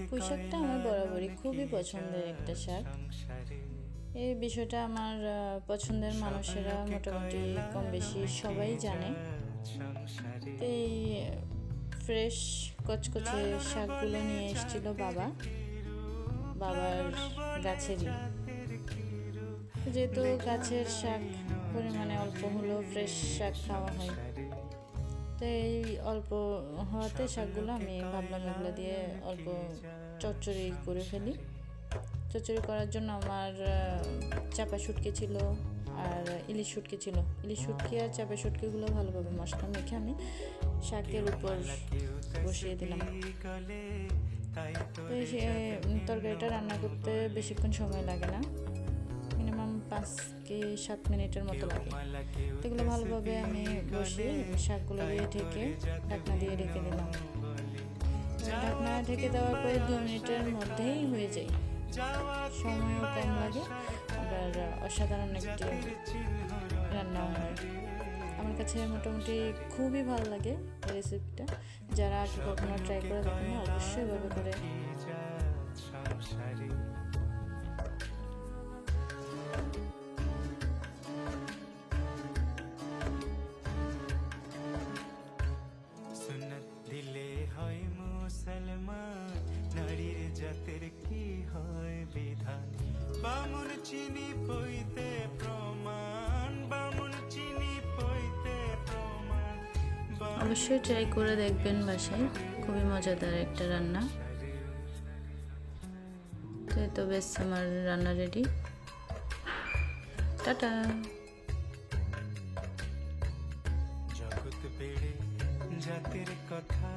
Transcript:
পুঁই শাকটা আমার বরাবরই খুবই পছন্দের একটা শাক। এই বিষয়টা আমার পছন্দের মানুষেরা মোটামুটি কম বেশি সবাই জানে। তো এই ফ্রেশ কচকচে শাকগুলো নিয়ে এসেছিল বাবার গাছেরই। যেহেতু গাছের শাক পরিমাণে অল্প হলেও ফ্রেশ শাক খাওয়া হয়, তো এই অল্প হওয়াতে শাকগুলো আমি ভাবলাম এগুলো দিয়ে অল্প চচ্চড়ি করে ফেলি। চচ্চড়ি করার জন্য আমার চাপা শুটকি ছিল আর ইলিশ শুটকি ছিল। ইলিশ শুটকি আর চাপা শুটকিগুলো ভালোভাবে মশলা মেখে আমি শাকের উপর বসিয়ে দিলাম। তো এই তরকারিটা রান্না করতে বেশিক্ষণ সময় লাগে না, মিনিমাম 5 কি 7 মিনিটের মতো লাগে। এগুলো ভালোভাবে আমি বসিয়ে শাকগুলো দিয়ে ঢেকে ঢাকনা দিয়ে ঢেকে দিলাম। ঢাকনা ঢেকে দেওয়ার পরে 2 মিনিটের মধ্যেই হয়ে যায়, সময়ও কম লাগে, আবার অসাধারণ একটি রান্না হয়। আমার কাছে মোটামুটি খুবই ভালো লাগে এই রেসিপিটা। যারা আগে কখনো ট্রাই করে দেখেন না, অবশ্যই এভাবে করে দিলে হয় মুসলমান, নারীর জাতের কি হয় বিধান। বামুন চিনি পইতে প্রমাণ, বামুন চিনি পইতে প্রমাণ। অবশ্যই ট্রাই করে দেখবেন বাসায়, খুবই মজাদার একটা রান্না। তো বেশ, আমার রান্না রেডি। টাটা। জগৎ বেড়ে জাতের কথা